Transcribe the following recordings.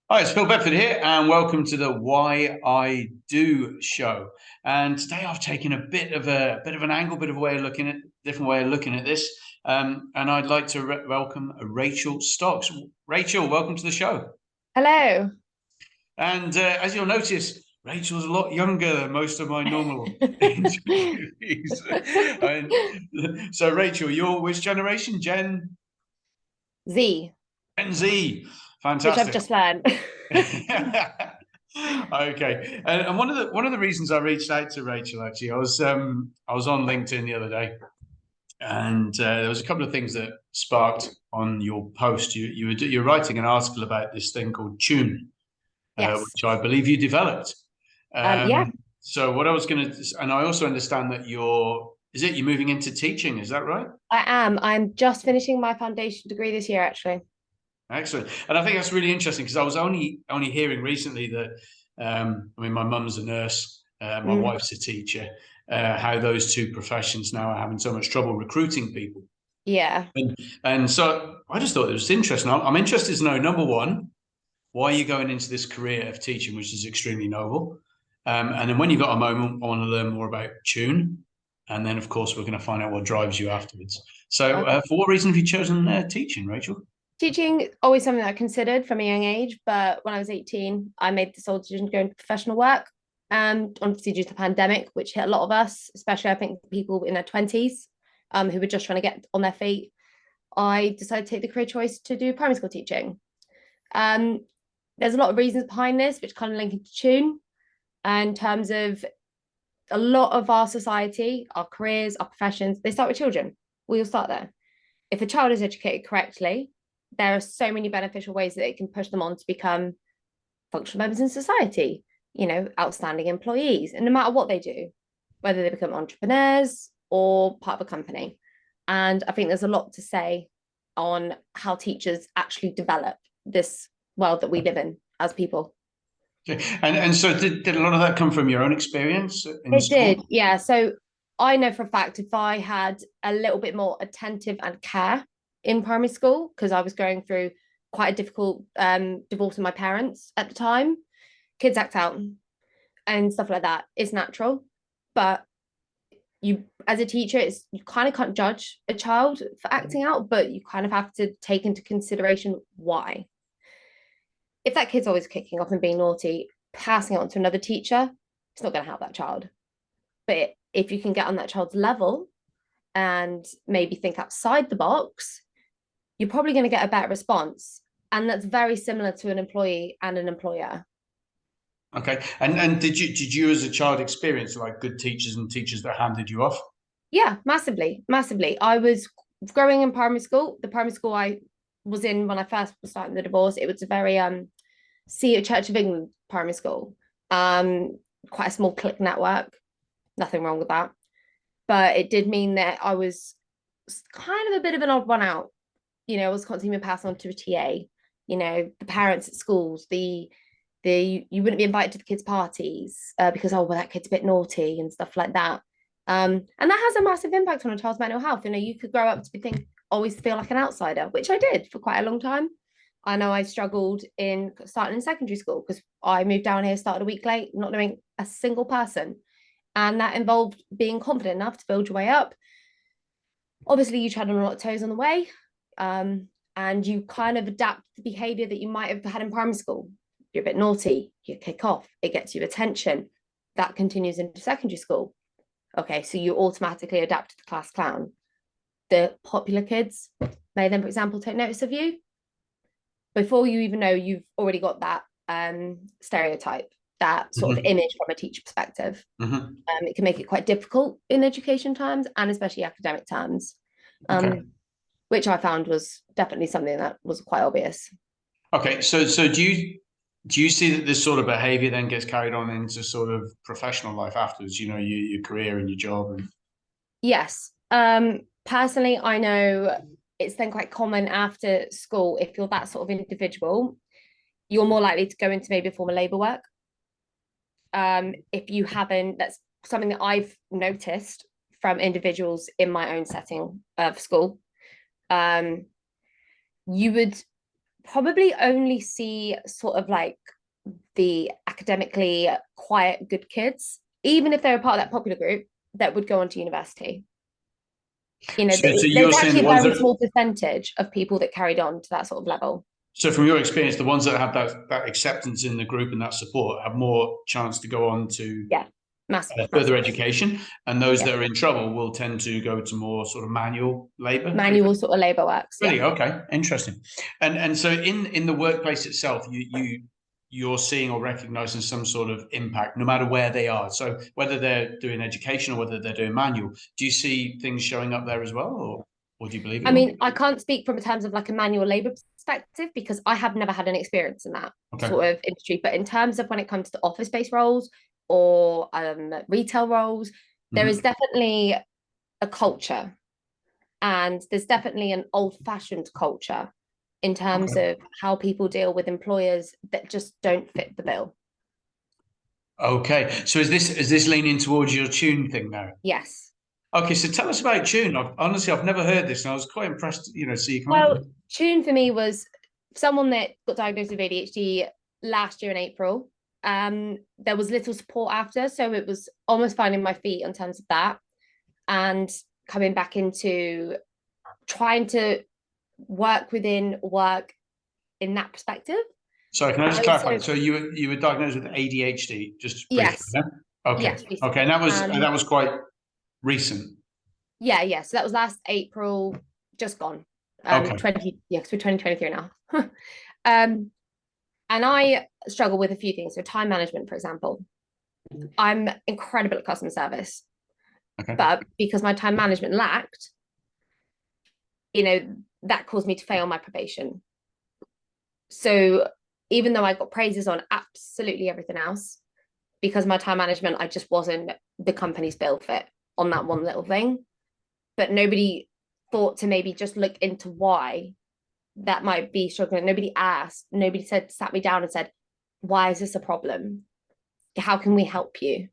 Hi, it's Phil Bedford here, and welcome to the Why I Do show. And today I've taken a bit of an angle, bit of a way of looking at different way of looking at this. And I'd like to welcome Rachael Stocks. Rachael, welcome to the show. Hello. And as you'll notice, Rachel's a lot younger than most of my normal interviewees. So, Rachel, you're which generation? Z, Gen Z. which I've Fantastic. just learned. Okay, and one of the reasons I reached out to Rachel actually, I was on LinkedIn the other day, and there was a couple of things that sparked on your post. You're writing an article about this thing called Tune, Yes. which I believe you developed. Yeah, So what I was going to, and I also understand that you're moving into teaching? Is that right? I am. I'm just finishing my foundation degree this year, actually. Excellent, and I think that's really interesting because I was only hearing recently that I mean, my mum's a nurse, my Mm. wife's a teacher. How those two professions now are having so much trouble recruiting people, Yeah. and so I just thought it was interesting. I'm interested to know, number one, why you're going into this career of teaching, which is extremely noble, and then when you've got a moment, I want to learn more about Tune, and then of course we're going to find out what drives you afterwards. So, Okay. for what reason have you chosen teaching, Rachel? Teaching always something that I considered from a young age, but when I was 18, I made the sole decision to go into professional work. And obviously due to the pandemic, which hit a lot of us, especially I think people in their 20s, who were just trying to get on their feet, I decided to take the career choice to do primary school teaching. Um, there's a lot of reasons behind this, which kind of link into tune in terms of a lot of our society, our careers, our professions, they start with children. We all start there. If a child is educated correctly, there are so many beneficial ways that it can push them on to become functional members in society, outstanding employees, and no matter what they do, whether they become entrepreneurs or part of a company. And I think there's a lot to say on how teachers actually develop this world that we live in as people. Okay. And so did a lot of that come from your own experience in It did, school? yeah. So I know for a fact if I had a little bit more attentive and care in primary school, because I was going through quite a difficult divorce with my parents at the time, kids act out and stuff like that. It's natural. But you as a teacher, it's you kind of can't judge a child for acting out, but you kind of have to take into consideration why. If that kid's always kicking off and being naughty, passing it on to another teacher, it's not going to help that child. But if you can get on that child's level and maybe think outside the box, you're probably going to get a better response. And that's very similar to an employee and an employer. Okay. And did you as a child experience like good teachers and teachers that handed you off? Yeah, massively, massively. I was growing in primary school. The primary school I was in when I first was starting the divorce, it was a very see a Church of England primary school. Um, Quite a small click network. Nothing wrong with that. But it did mean that I was kind of a bit of an odd one out. I was constantly being passed on to a TA. The parents at schools, the you wouldn't be invited to the kids' parties because well that kid's a bit naughty and stuff like that. And that has a massive impact on a child's mental health. You could grow up to think always feel like an outsider, which I did for quite a long time. I know I struggled in starting in secondary school because I moved down here, started a week late, not knowing a single person. And that involved being confident enough to build your way up. Obviously, you tread on a lot of toes on the way, and you kind of adapt the behavior that you might have had in primary school. You're a bit naughty, you kick off, it gets you attention. That continues into secondary school. Okay, so you automatically adapt to the class clown. The popular kids may then, for example, take notice of you. Before you even know, you've already got that stereotype, that sort of Hmm. image from a teacher perspective. Hmm. It can make it quite difficult in education terms and especially academic terms, Okay. which I found was definitely something that was quite obvious. Okay. So do you see that this sort of behavior then gets carried on into sort of professional life afterwards? Your career and your job and Yes. Personally, I know it's then quite common after school, if you're that sort of individual, you're more likely to go into maybe a form of labour work. If you haven't, that's something that I've noticed from individuals in my own setting of school. You would probably only see sort of like the academically quiet, good kids, even if they're a part of that popular group, that would go on to university. You know, So there's you're saying actually the a ones very that, small percentage of people that carried on to that sort of level. so from your experience, the ones that have that acceptance in the group and that support have more chance to go on to Yeah, further massively. education, and those Yeah, that are in trouble will tend to go to more sort of manual labor. manual sort of labor works. Really? Yeah. Okay, interesting. And so in the workplace itself, you're seeing or recognizing some sort of impact, no matter where they are. So whether they're doing education or whether they're doing manual, do you see things showing up there as well, or do you believe it I all? mean, I can't speak from terms of like a manual labor perspective because I have never had an experience in that Okay. sort of industry. But in terms of when it comes to office-based roles or retail roles, there is Mhm. definitely a culture, and there's definitely an old-fashioned culture in terms Okay. of how people deal with employers that just don't fit the bill. Okay. So is this leaning towards your tune thing now? Yes. Okay. So tell us about tune. I've never heard this, and I was quite impressed. See you come up with Well, it. Tune for me was someone that got diagnosed with ADHD last year in April. There was little support after, so it was almost finding my feet in terms of that and coming back into trying to work within work in that perspective. Sorry, can I I just clarify? also, So you were diagnosed with ADHD, just briefly, yes, yeah? Okay. yes, Okay. And recently. that was quite recent. Yeah, yeah. So that was last April, just gone. Okay. 20, yeah, because we're 2023 now. um, and I struggle with a few things. So time management, for example. I'm incredible at customer service, Okay. but because my time management lacked, you know, that caused me to fail my probation. So even though I got praises on absolutely everything else, because my time management, I just wasn't the company's bill fit on that one little thing. But nobody thought to maybe just look into why that might be struggling. Nobody asked, nobody sat me down and said, why is this a problem? How can we help you?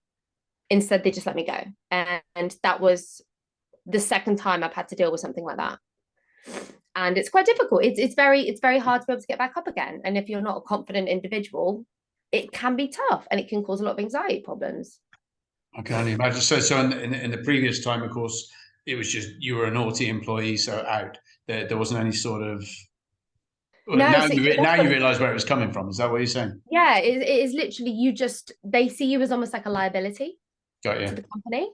Instead, they just let me go. And that was the second time I've had to deal with something like that. And it's quite difficult. It's very hard to be able to get back up again. And if you're not a confident individual, it can be tough and it can cause a lot of anxiety problems. I can only imagine. So in the previous time, of course, it was just you were a naughty employee, so out. There wasn't any sort of. Well, No, now so you that's now you what, realise where it was coming from. Is that what you're saying? yeah, it is literally they see you as almost like a liability Got to you. the company,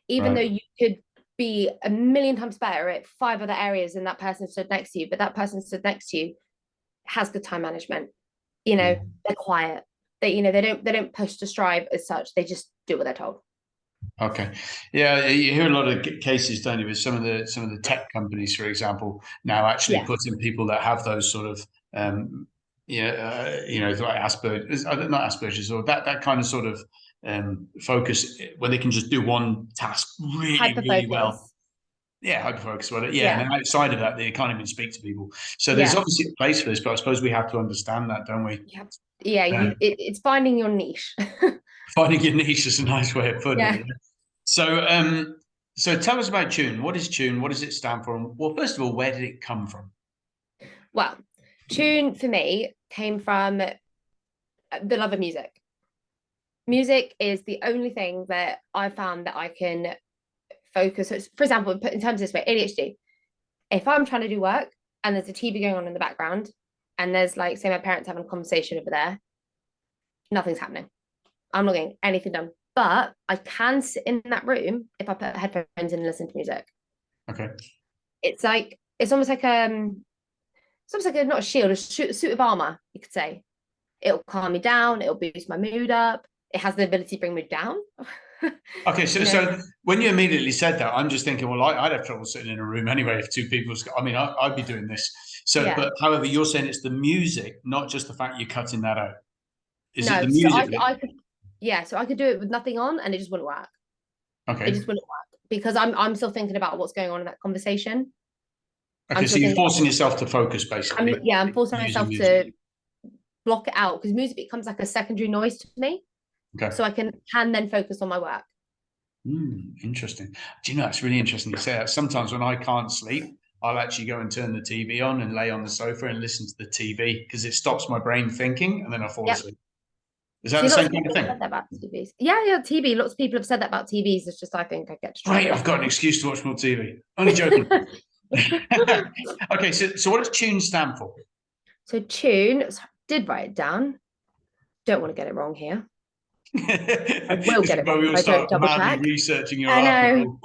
even though Right. you could be a million times better at five other areas than that person stood next to you, but that person stood next to you has good time management. Mm. They're quiet. They don't push to strive as such. They just do what they're told. Okay. Yeah, you hear a lot of cases, don't you, with some of the tech companies, for example, now actually Yeah, putting people that have those sort of like Asperger's, not Asperger's, or that kind of sort of focus where they can just do one task really, hyper really well. focus. Yeah, hyper focus. Well, yeah, and Yeah, then outside of that, they can't even speak to people. So there's yeah, obviously a place for this, but I suppose we have to understand that, don't we? yeah, yeah. Uh, It's finding your niche. Finding your niche is a nice way of putting Yeah. it. So, so tell us about Tune. What is Tune? What does it stand for? And, well, first of all, where did it come from? Well, tune for me came from the love of music. Music is the only thing that I found that I can focus. So for example, in terms of this way, ADHD. If I'm trying to do work and there's a TV going on in the background, and there's like, say, my parents having a conversation over there, nothing's happening. I'm not getting anything done. But I can sit in that room if I put headphones in and listen to music. Okay. It's almost like not a shield, a suit of armor, you could say. It'll calm me down, it'll boost my mood up. It has the ability to bring me down. Okay, so you know, so when you immediately said that, I'm just thinking, well, I'd have trouble sitting in a room anyway if two people. I mean, I'd be doing this. So, yeah. but however, you're saying it's the music, not just the fact you're cutting that out. Is it No, the so music? I could do it with nothing on and it just wouldn't work. It Okay. just wouldn't work because I'm still thinking about what's going on in that conversation. I'm Okay, so still you're thinking forcing yourself to focus, basically, I'm forcing using myself music. to block it out because music becomes like a secondary noise to me. Okay. So I can then focus on my work. Interesting. Do you know, that's really interesting you say that. Sometimes when I can't sleep, I'll actually go and turn the TV on and lay on the sofa and listen to the TV because it stops my brain thinking, and then I fall Yep. asleep. Is that See, the lots same of kind of people have thing? said that about TVs. Yeah, TV. Lots of people have said that about TVs. It's just I think I get Great, I've distracted. got an excuse to watch more TV. Only joking. Okay, so what does tune stand for? So tune, did write it down. Don't want to get it wrong here. I will This get is it where wrong we if will I don't start double madly check. researching your I know. article.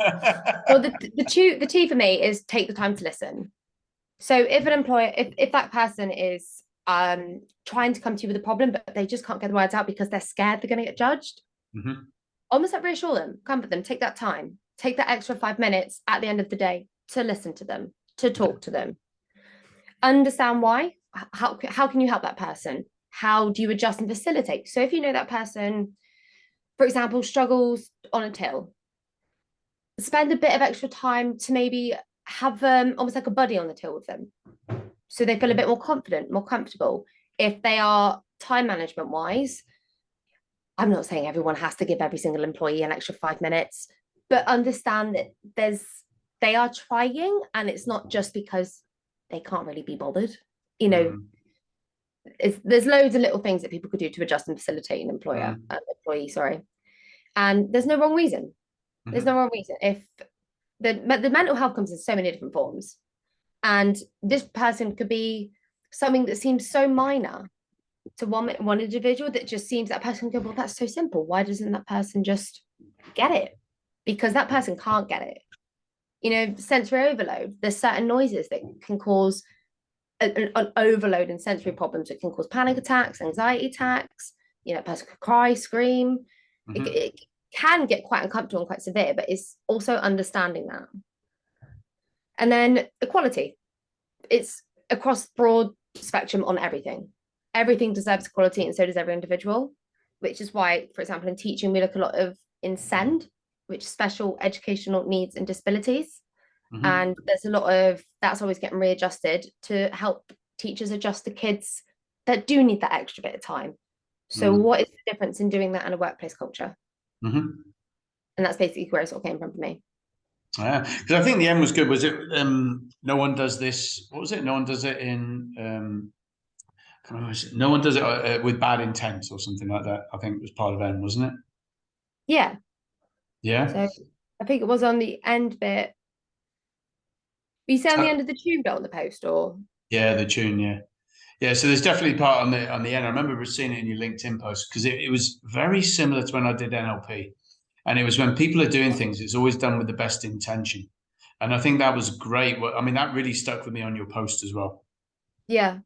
Well, the T for me is take the time to listen. So if an employer, if that person is trying to come to you with a problem, but they just can't get the words out because they're scared they're going to get judged, Mhm. almost like reassure them, comfort them, take that time, take that extra 5 minutes at the end of the day to listen to them, to talk to them, understand why. How can you help that person? How do you adjust and facilitate? So if you know that person, for example, struggles on a till, spend a bit of extra time to maybe have almost like a buddy on the till with them, so they feel a bit more confident, more comfortable. If they are time management wise, I'm not saying everyone has to give every single employee an extra 5 minutes, but understand that they are trying, and it's not just because they can't really be bothered. You know, Mm, there's loads of little things that people could do to adjust and facilitate an mm, employee, sorry. And there's no wrong reason. There's no mhm, wrong reason. If the mental health comes in so many different forms, and this person could be something that seems so minor to one individual that just seems that person go, well, that's so simple. Why doesn't that person just get it? Because that person can't get it. You know, sensory overload. There's certain noises that can cause an overload in sensory problems. It can cause panic attacks, anxiety attacks. You know, a person could cry, scream. mhm, It can get quite uncomfortable and quite severe, but it's also understanding that. And then equality. It's across broad spectrum on everything. Everything deserves equality, and so does every individual, which is why, for example, in teaching, we look a lot of in SEND, which is special educational needs and disabilities. mhm, And there's a lot of that's always getting readjusted to help teachers adjust to kids that do need that extra bit of time. So, mm, what is the difference in doing that in a workplace culture? mhm. And that's basically where it all came from for me. Yeah, because I think the end was good. Was it? No one does this. What was it? No one does it in. No one does it with bad intent or something like that. I think it was part of N, wasn't it? Yeah. Yeah. So I think it was on the end bit. You say on the Uh, end of the tune bit on the post, or yeah, the tune. Yeah. Yeah, so there's definitely part on the end. I remember seeing it in your LinkedIn post because it was very similar to when I did NLP. And it was when people are doing things, it's always done with the best intention. And I think that was great. I mean, that really stuck with me on your post as well. yeah,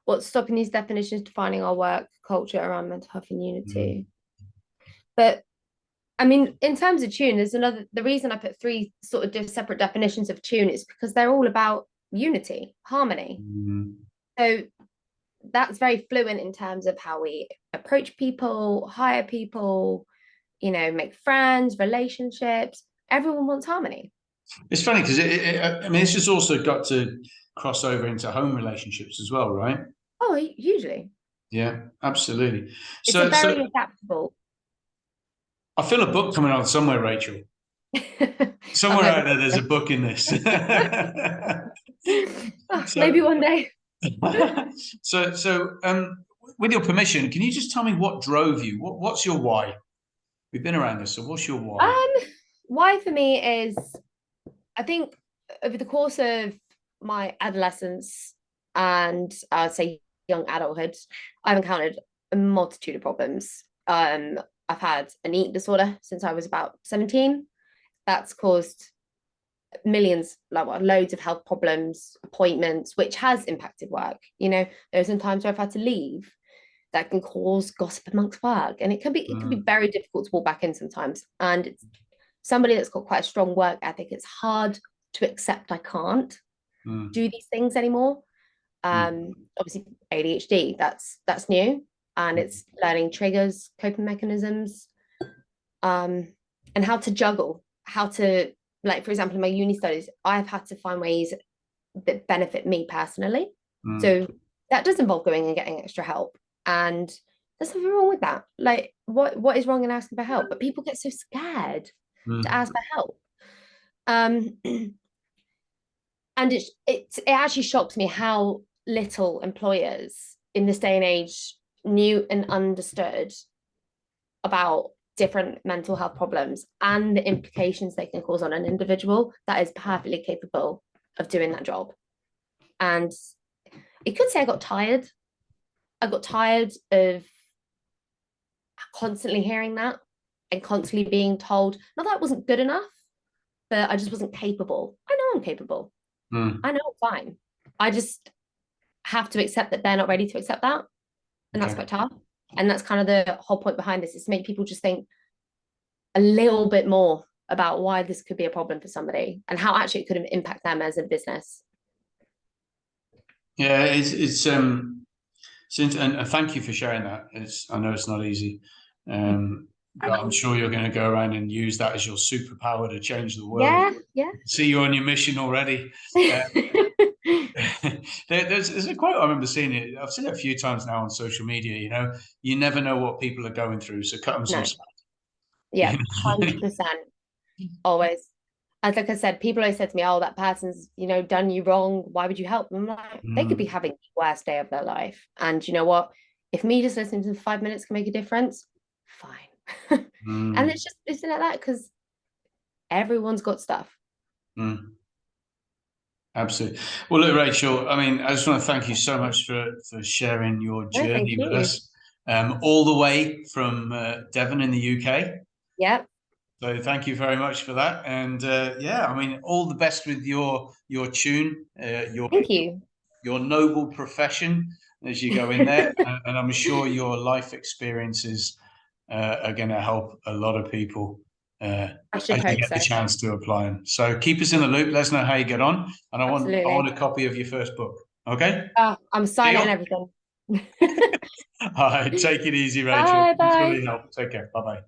what's stopping these definitions defining our work culture around mental health and Mm, unity? But I mean, in terms of tune, there's another. The reason I put three sort of separate definitions of tune is because they're all about unity, harmony. mm, So that's very fluent in terms of how we approach people, hire people, you know, make friends, relationships. Everyone wants harmony. It's funny because I mean, it's just also got to cross over into home relationships as well, right? Oh, hugely. Yeah, absolutely. It's a So very adaptable. I feel a book coming on somewhere, Rachel. I'm Somewhere out hoping. there, there's a book in this. Oh, maybe so, one day. so, with your permission, can you just tell me what drove you? What's your why? We've been around this, so what's your why? Um, why for me is I think over the course of my adolescence and I'd say young adulthood, I've encountered a multitude of problems. I've had an eating disorder since I was about 17. That's caused millions, like well, loads of health problems, appointments, which has impacted work. You know, there's some times where I've had to leave that can cause gossip amongst work, and it can be Mm, very difficult to walk back in sometimes. And it's somebody that's got quite a strong work ethic. It's hard to accept I can't mm, do these things anymore. mm, Obviously ADHD, that's new, and mm, it's learning triggers, coping mechanisms, um, and how to juggle, how to like for example in my uni studies, I've had to find ways that benefit me personally. mm, So that does involve going and getting extra help. And there's nothing wrong with that. Like what is wrong in asking for help? But people get so scared to mm, ask for help. Um, And it actually shocks me how little employers in this day and age knew and understood about different mental health problems and the implications they can cause on an individual that is perfectly capable of doing that job. And it could say I got tired. I got tired of constantly hearing that and constantly being told, not that I wasn't good enough, but I just wasn't capable. I know I'm capable. I know I'm fine. I just have to accept that they're not ready to accept that. And that's quite tough. And that's kind of the whole point behind this, is to make people just think a little bit more about why this could be a problem for somebody and how actually it could impact them as a business. Yeah, it's and thank you for sharing that. I know it's not easy. But I'm sure you're going to go around and use that as your superpower to change the world. Yeah. See you on your mission already. There's a quote I remember seeing it. I've seen it a few times now on social media. You never know what people are going through, so cut them some slack. Yeah, 100%. Always. As like I said, people always said to me, "Oh, that person's done you wrong. Why would you help them?" I'm like, they could be having the worst day of their life, and you know what? If me just listening to them for 5 minutes can make a difference, fine. And it's like that because everyone's got stuff. Absolutely. Well, look, Rachael, I mean, I just want to thank you so much for sharing your journey with us, all the way from Devon in the UK. Yep. So thank you very much for that. And yeah, I mean, all the best with your tune, thank you. Your noble profession as you go in there. And I'm sure your life experiences are going to help a lot of people as you get the chance to apply them. So keep us in the loop. Let us know how you get on. And I want a copy of your first book. Okay? I'm signing everything. All right. Take it easy, Rachael. Bye. Thanks for the help. Take care. Bye-bye.